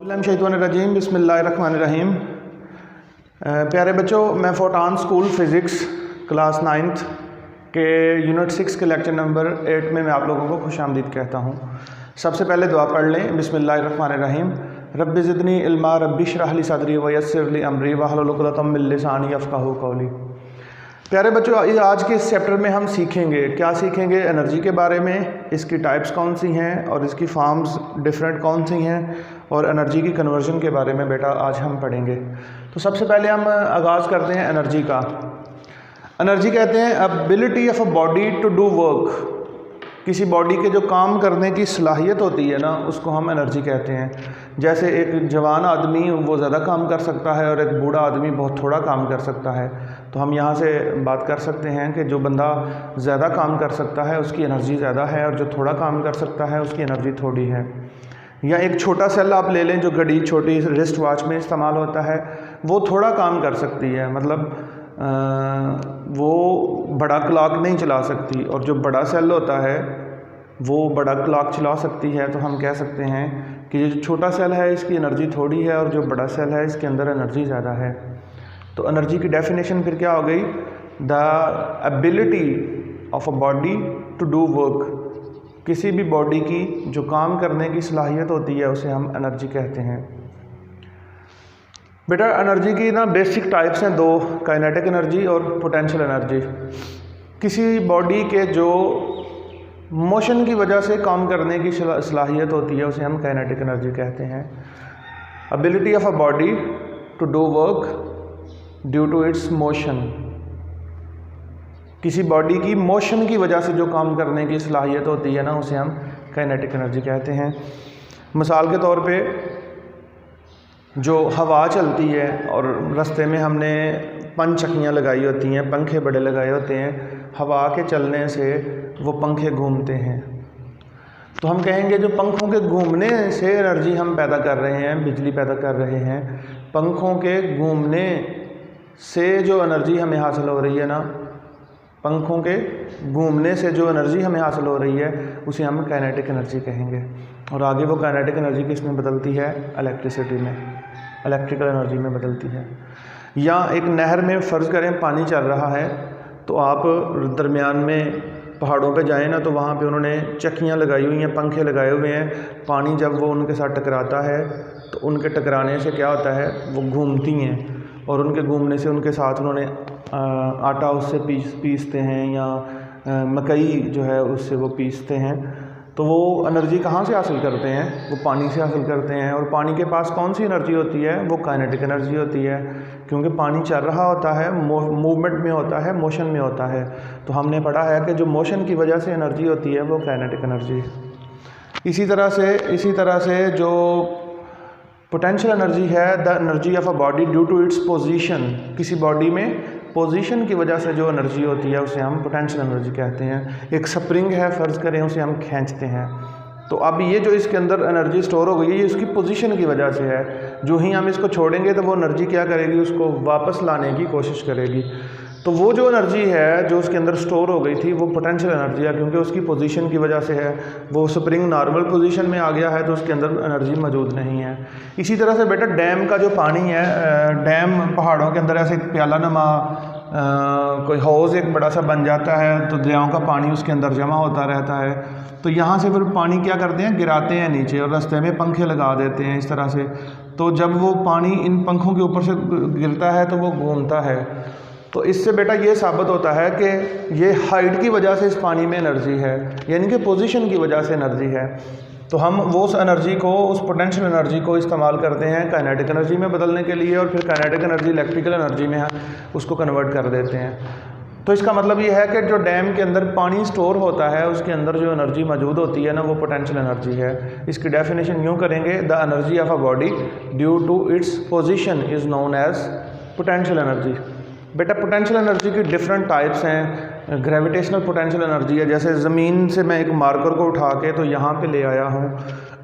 रजीम बिस्मिल्लाहिर्रहमानिर्रहीम। प्यारे बच्चों, मैं photon school physics class 9th के यूनिट 6 के लेक्चर नंबर 8 में मैं आप लोगों को खुशामदीद कहता हूँ। सबसे पहले दुआ पढ़ लें। बिस्मिल्लाहिर्रहमानिर्रहीम। रब्बि ज़िदनी इल्मा रब्बि इश्रह ली सदरी व यस्सिर ली अमरी वहलुल उक़दतम मिन लिसानी यफ़क़हू क़ौली। प्यारे बच्चों, आज के इस चैप्टर में हम सीखेंगे, क्या सीखेंगे? एनर्जी के बारे में, इसकी टाइप्स कौन सी हैं और इसकी फॉर्म्स डिफरेंट कौन सी हैं, और एनर्जी की कन्वर्जन के बारे में बेटा आज हम पढ़ेंगे। तो सबसे पहले हम आगाज़ करते हैं एनर्जी का। एनर्जी कहते हैं ability of a body to do work. किसी बॉडी के जो काम करने की सलाहियत होती है ना, उसको हम एनर्जी कहते हैं। जैसे एक जवान आदमी वो ज़्यादा काम कर सकता है और एक बूढ़ा आदमी बहुत थोड़ा काम कर सकता है। तो हम यहाँ से बात कर सकते हैं कि जो बंदा ज़्यादा काम कर सकता है उसकी एनर्जी ज़्यादा है, और जो थोड़ा काम कर सकता है उसकी एनर्जी थोड़ी है। या एक छोटा सेल आप ले लें, जो घड़ी छोटी रिस्ट वॉच में इस्तेमाल होता है, वो थोड़ा काम कर सकती है, मतलब वो बड़ा क्लॉक नहीं चला सकती। और जो बड़ा सेल होता है वो बड़ा क्लॉक चला सकती है। तो हम कह सकते हैं कि जो छोटा सेल है इसकी एनर्जी थोड़ी है, और जो बड़ा सेल है इसके अंदर एनर्जी ज़्यादा है। तो एनर्जी की डेफिनेशन फिर क्या हो गई? The ability of a body to do work. किसी भी बॉडी की जो काम करने की सलाहियत होती है उसे हम एनर्जी कहते हैं। बेटा एनर्जी की ना बेसिक टाइप्स हैं दो, काइनेटिक एनर्जी और पोटेंशियल एनर्जी। किसी बॉडी के जो मोशन की वजह से काम करने की सलाहियत होती है उसे हम काइनेटिक एनर्जी कहते हैं। Ability of a body to do work due to its motion. किसी बॉडी की मोशन की वजह से जो काम करने की सलाहियत होती है ना, उसे हम काइनेटिक एनर्जी कहते हैं। मिसाल के तौर पे जो हवा चलती है और रास्ते में हमने पंचक्कियाँ लगाई होती हैं, पंखे बड़े लगाए होते हैं, हवा के चलने से वो पंखे घूमते हैं। तो हम कहेंगे जो पंखों के घूमने से एनर्जी हम पैदा कर रहे हैं, बिजली पैदा कर रहे हैं, पंखों के घूमने से जो एनर्जी हमें हासिल हो रही है ना, पंखों के घूमने से जो एनर्जी हमें हासिल हो रही है उसे हम काइनेटिक एनर्जी कहेंगे। और आगे वो काइनेटिक एनर्जी किसमें बदलती है? इलेक्ट्रिसिटी में, इलेक्ट्रिकल एनर्जी में बदलती है। या एक नहर में फ़र्ज़ करें पानी चल रहा है, तो आप दरमियान में पहाड़ों पे जाएं ना, तो वहाँ पे उन्होंने चक्कियाँ लगाई हुई हैं, पंखे लगाए हुए हैं। पानी जब वो उनके साथ टकराता है तो उनके टकराने से क्या होता है, वो घूमती हैं, और उनके घूमने से उनके साथ उन्होंने आटा उससे पीसते हैं, या मकई जो है उससे वो पीसते हैं। तो वो एनर्जी कहाँ से हासिल करते हैं? वो पानी से हासिल करते हैं। और पानी के पास कौन सी एनर्जी होती है? वो काइनेटिक एनर्जी होती है, क्योंकि पानी चल रहा होता है, मूवमेंट में होता है, मोशन में होता है। तो हमने पढ़ा है कि जो मोशन की वजह से एनर्जी होती है वो काइनेटिक एनर्जी। इसी तरह से जो पोटेंशियल एनर्जी है, the energy of a body due to its position. किसी बॉडी में पोजीशन की वजह से जो एनर्जी होती है उसे हम पोटेंशियल एनर्जी कहते हैं। एक स्प्रिंग है, फ़र्ज़ करें, उसे हम खींचते हैं, तो अब ये जो इसके अंदर एनर्जी स्टोर हो गई है, ये उसकी पोजीशन की वजह से है। जो ही हम इसको छोड़ेंगे तो वो एनर्जी क्या करेगी? उसको वापस लाने की कोशिश करेगी। तो वो जो एनर्जी है जो उसके अंदर स्टोर हो गई थी वो पोटेंशियल एनर्जी है, क्योंकि उसकी पोजीशन की वजह से है। वो स्प्रिंग नॉर्मल पोजीशन में आ गया है तो उसके अंदर एनर्जी मौजूद नहीं है। इसी तरह से बेटा डैम का जो पानी है, डैम पहाड़ों के अंदर ऐसे प्याला नमा कोई हौज़ एक बड़ा सा बन जाता है, तो दरियाओं का पानी उसके अंदर जमा होता रहता है। तो यहाँ से फिर पानी क्या करते हैं? गिराते हैं नीचे, और रास्ते में पंखे लगा देते हैं इस तरह से। तो जब वो पानी इन पंखों के ऊपर से गिरता है तो वो घूमता है। तो इससे बेटा ये साबित होता है कि ये हाइट की वजह से इस पानी में एनर्जी है, यानी कि पोजीशन की वजह से एनर्जी है। तो हम वो उस एनर्जी को, उस पोटेंशियल एनर्जी को इस्तेमाल करते हैं काइनेटिक एनर्जी में बदलने के लिए, और फिर काइनेटिक एनर्जी इलेक्ट्रिकल एनर्जी में उसको कन्वर्ट कर देते हैं। तो इसका मतलब ये है कि जो डैम के अंदर पानी स्टोर होता है उसके अंदर जो एनर्जी मौजूद होती है ना, वो पोटेंशियल एनर्जी है। इसकी डेफिनेशन यूँ करेंगे, the energy of a body due to its position is known as potential energy. बेटा पोटेंशियल एनर्जी की डिफरेंट टाइप्स हैं। ग्रेविटेशनल पोटेंशियल एनर्जी है, जैसे ज़मीन से मैं एक मार्कर को उठा के तो यहाँ पे ले आया हूँ।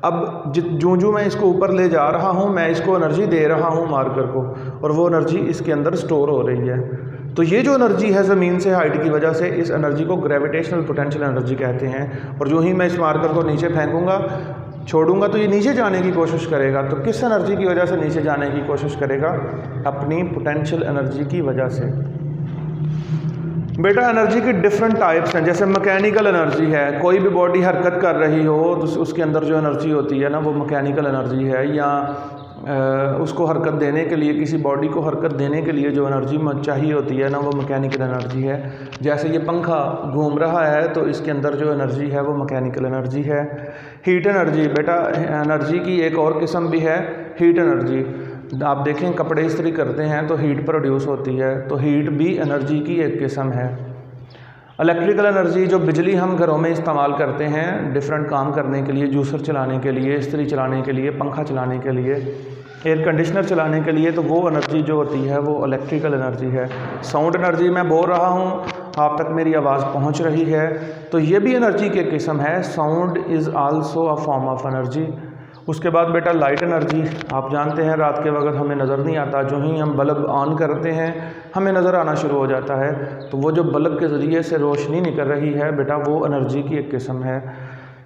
अब जो मैं इसको ऊपर ले जा रहा हूँ, मैं इसको एनर्जी दे रहा हूँ मार्कर को, और वो एनर्जी इसके अंदर स्टोर हो रही है। तो ये जो एनर्जी है ज़मीन से हाइट की वजह से, इस एनर्जी को ग्रेविटेशनल पोटेंशियल एनर्जी कहते हैं। और जो ही मैं इस मार्कर को नीचे फेंकूँगा छोड़ूंगा तो ये नीचे जाने की कोशिश करेगा। तो किस एनर्जी की वजह से नीचे जाने की कोशिश करेगा? अपनी पोटेंशियल एनर्जी की वजह से। बेटा एनर्जी के डिफरेंट टाइप्स हैं। जैसे मैकेनिकल एनर्जी है, कोई भी बॉडी हरकत कर रही हो तो उसके अंदर जो एनर्जी होती है ना वो मैकेनिकल एनर्जी है, या उसको हरकत देने के लिए, किसी बॉडी को हरकत देने के लिए जो एनर्जी चाहिए होती है ना वो मैकेनिकल एनर्जी है। जैसे ये पंखा घूम रहा है तो इसके अंदर जो एनर्जी है वो मैकेनिकल एनर्जी है। हीट एनर्जी, बेटा एनर्जी की एक और किस्म भी है, हीट एनर्जी। आप देखें कपड़े इस्त्री करते हैं तो हीट प्रोड्यूस होती है, तो हीट भी एनर्जी की एक किस्म है। इलेक्ट्रिकल एनर्जी, जो बिजली हम घरों में इस्तेमाल करते हैं डिफरेंट काम करने के लिए, जूसर चलाने के लिए, इस्त्री चलाने के लिए, पंखा चलाने के लिए, एयर कंडीशनर चलाने के लिए, तो वो एनर्जी जो होती है वो इलेक्ट्रिकल एनर्जी है। साउंड एनर्जी, मैं बोल रहा हूँ आप तक मेरी आवाज़ पहुँच रही है, तो ये भी एनर्जी की किस्म है। Sound is also a form of energy. उसके बाद बेटा लाइट एनर्जी, आप जानते हैं रात के वक्त हमें नज़र नहीं आता, जो ही हम बल्ब ऑन करते हैं हमें नज़र आना शुरू हो जाता है, तो वो जो बल्ब के ज़रिए से रोशनी निकल रही है बेटा वो एनर्जी की एक किस्म है।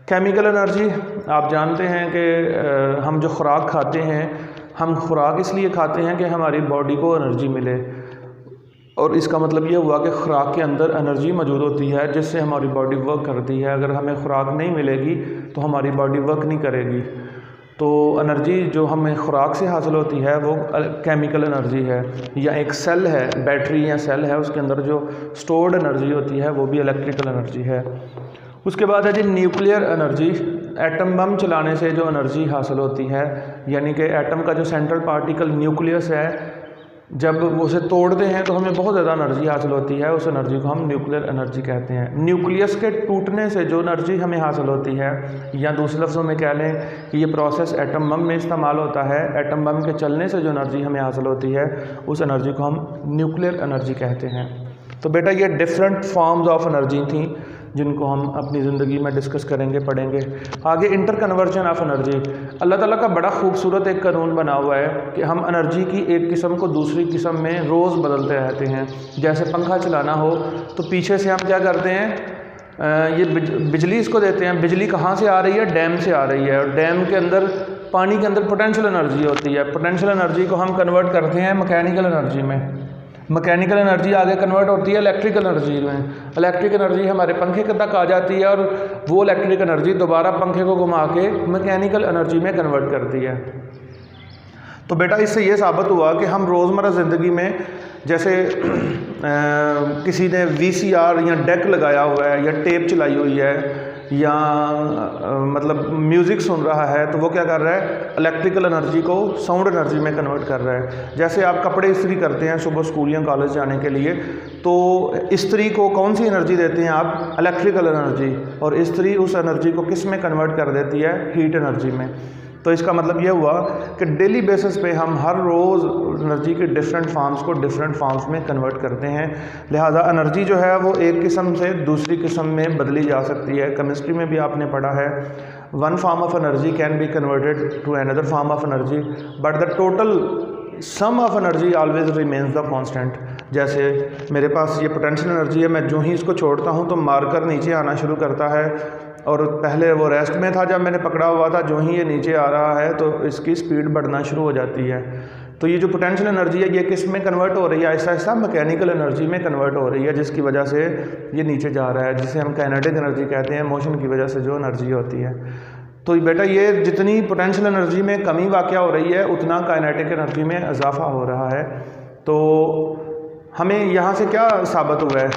केमिकल एनर्जी, आप जानते हैं कि हम जो खुराक खाते हैं, हम खुराक इसलिए खाते हैं कि हमारी बॉडी को एनर्जी मिले, और इसका मतलब ये हुआ कि खुराक के अंदर एनर्जी मौजूद होती है जिससे हमारी बॉडी वर्क करती है। अगर हमें खुराक नहीं मिलेगी तो हमारी बॉडी वर्क नहीं करेगी। तो एनर्जी जो हमें खुराक से हासिल होती है वो केमिकल एनर्जी है। या एक सेल है, बैटरी या सेल है, उसके अंदर जो स्टोर्ड एनर्जी होती है वो भी इलेक्ट्रिकल एनर्जी है। उसके बाद है जी न्यूक्लियर एनर्जी। एटम बम चलाने से जो एनर्जी हासिल होती है, यानी कि एटम का जो सेंट्रल पार्टिकल न्यूक्लियस है, जब उसे तोड़ते हैं तो हमें बहुत ज़्यादा एनर्जी हासिल होती है, उस एनर्जी को हम न्यूक्लियर एनर्जी कहते हैं। न्यूक्लियस के टूटने से जो एनर्जी हमें हासिल होती है, या दूसरे लफ्ज़ों में कह लें कि ये प्रोसेस एटम बम में इस्तेमाल होता है, एटम बम के चलने से जो एनर्जी हमें हासिल होती है उस एनर्जी को हम न्यूक्लियर एनर्जी कहते हैं। तो बेटा ये डिफरेंट फॉर्म्स ऑफ एनर्जी थी जिनको हम अपनी ज़िंदगी में डिस्कस करेंगे, पढ़ेंगे। आगे इंटर कन्वर्जन ऑफ एनर्जी। अल्लाह ताला का बड़ा खूबसूरत एक कानून बना हुआ है कि हम एनर्जी की एक किस्म को दूसरी किस्म में रोज़ बदलते रहते हैं। जैसे पंखा चलाना हो तो पीछे से हम क्या करते हैं, ये बिजली इसको देते हैं। बिजली कहाँ से आ रही है? डैम से आ रही है, और डैम के अंदर पानी के अंदर पोटेंशियल एनर्जी होती है। पोटेंशियल एनर्जी को हम कन्वर्ट करते हैं मैकेनिकल एनर्जी में। मैकेनिकल एनर्जी आगे कन्वर्ट होती है इलेक्ट्रिकल एनर्जी में। इलेक्ट्रिक एनर्जी हमारे पंखे तक आ जाती है, और वो इलेक्ट्रिक एनर्जी दोबारा पंखे को घुमा के मैकेनिकल एनर्जी में कन्वर्ट करती है। तो बेटा इससे ये साबित हुआ कि हम रोज़मर्रा ज़िंदगी में जैसे किसी ने VCR या डेक लगाया हुआ है, या टेप चलाई हुई है, या मतलब म्यूज़िक सुन रहा है, तो वो क्या कर रहा है, इलेक्ट्रिकल एनर्जी को साउंड एनर्जी में कन्वर्ट कर रहा है। जैसे आप कपड़े इस्त्री करते हैं सुबह स्कूल या कॉलेज जाने के लिए, तो इस्त्री को कौन सी एनर्जी देते हैं आप? Electrical energy. और इस्त्री उस एनर्जी को किस में कन्वर्ट कर देती है? हीट एनर्जी में। तो इसका मतलब ये हुआ कि डेली बेसिस पे हम हर रोज़ एनर्जी के डिफरेंट फॉर्म्स को डिफरेंट फॉर्म्स में कन्वर्ट करते हैं। लिहाजा एनर्जी जो है वो एक किस्म से दूसरी किस्म में बदली जा सकती है। केमिस्ट्री में भी आपने पढ़ा है, one form of energy can be converted to another form of energy, but the total sum of energy always remains the constant. जैसे मेरे पास ये पोटेंशियल एनर्जी है, मैं जो ही इसको छोड़ता हूँ तो मार्कर नीचे आना शुरू करता है, और पहले वो रेस्ट में था जब मैंने पकड़ा हुआ था, जो ही ये नीचे आ रहा है तो इसकी स्पीड बढ़ना शुरू हो जाती है। तो ये जो पोटेंशियल एनर्जी है ये किस में कन्वर्ट हो रही है? ऐसा ऐसा मैकेनिकल एनर्जी में कन्वर्ट हो रही है, जिसकी वजह से ये नीचे जा रहा है, जिसे हम काइनेटिक एनर्जी कहते हैं, मोशन की वजह से जो एनर्जी होती है। तो बेटा ये जितनी पोटेंशियल एनर्जी में कमी वाक़या हो रही है उतना काइनेटिक एनर्जी में इजाफा हो रहा है। तो हमें यहाँ से क्या साबित हुआ है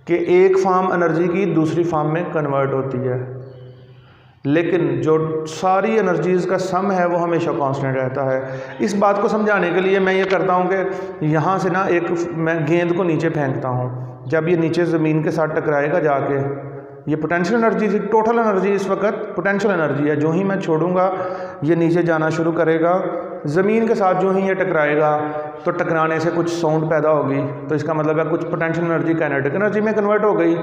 कि एक फॉर्म एनर्जी की दूसरी फॉर्म में कन्वर्ट होती है, लेकिन जो सारी एनर्जीज़ का सम है वो हमेशा कांस्टेंट रहता है। इस बात को समझाने के लिए मैं ये करता हूँ कि यहाँ से ना मैं गेंद को नीचे फेंकता हूँ, जब ये नीचे ज़मीन के साथ टकराएगा जाके, ये पोटेंशियल एनर्जी थी, टोटल एनर्जी इस वक्त पोटेंशियल एनर्जी है। जो ही मैं छोड़ूंगा ये नीचे जाना शुरू करेगा, ज़मीन के साथ जो ही ये टकराएगा तो टकराने से कुछ साउंड पैदा होगी, तो इसका मतलब है कुछ पोटेंशियल एनर्जी काइनेटिक एनर्जी में कन्वर्ट हो गई,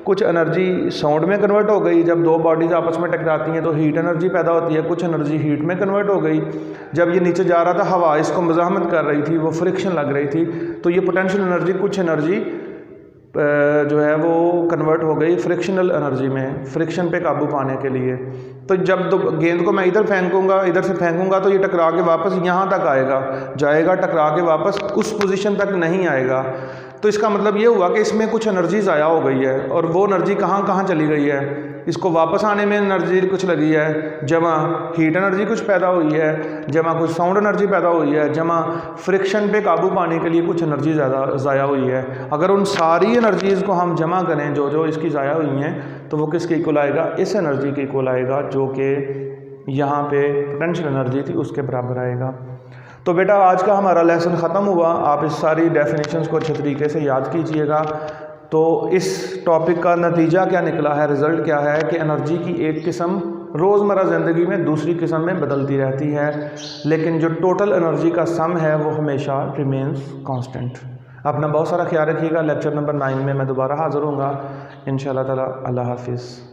कुछ एनर्जी साउंड में कन्वर्ट हो गई। जब दो बॉडीज़ आपस में टकराती हैं तो हीट एनर्जी पैदा होती है, कुछ एनर्जी हीट में कन्वर्ट हो गई। जब ये नीचे जा रहा था हवा इसको मज़ाहमत कर रही थी, वो फ्रिक्शन लग रही थी, तो ये पोटेंशियल एनर्जी कुछ एनर्जी जो है वो कन्वर्ट हो गई फ्रिक्शनल एनर्जी में, फ्रिक्शन पे काबू पाने के लिए। तो जब गेंद को मैं इधर फेंकूंगा, इधर से फेंकूंगा तो ये टकरा के वापस यहाँ तक आएगा, जाएगा, टकरा के वापस उस पोजीशन तक नहीं आएगा। तो इसका मतलब ये हुआ कि इसमें कुछ एनर्जी ज़ाया हो गई है, और वो एनर्जी कहाँ कहाँ चली गई है। इसको वापस आने में एनर्जी कुछ लगी है, जमा हीट एनर्जी कुछ पैदा हुई है, जमा कुछ साउंड एनर्जी पैदा हुई है, जमा फ्रिक्शन पे काबू पाने के लिए कुछ एनर्जी ज़्यादा ज़ाया हुई है। अगर उन सारी एनर्जीज़ को हम जमा करें जो जो इसकी ज़ाया हुई हैं, तो वो किसके इक्वल आएगा? इस एनर्जी के इक्वल आएगा, जो कि यहाँ पे पोटेंशियल एनर्जी थी उसके बराबर आएगा। तो बेटा आज का हमारा लेसन ख़त्म हुआ। आप इस सारी डेफिनेशंस को अच्छे तरीके से याद कीजिएगा। तो इस टॉपिक का नतीजा क्या निकला है, रिज़ल्ट क्या है कि एनर्जी की एक किस्म रोज़मर्रा ज़िंदगी में दूसरी किस्म में बदलती रहती है, लेकिन जो टोटल एनर्जी का सम है वो हमेशा रिमेंस कांस्टेंट। अपना बहुत सारा ख्याल रखिएगा। लेक्चर नंबर 9 में मैं दोबारा हाज़िर होऊंगा इंशाअल्लाह ताला। अल्लाह हाफिज़।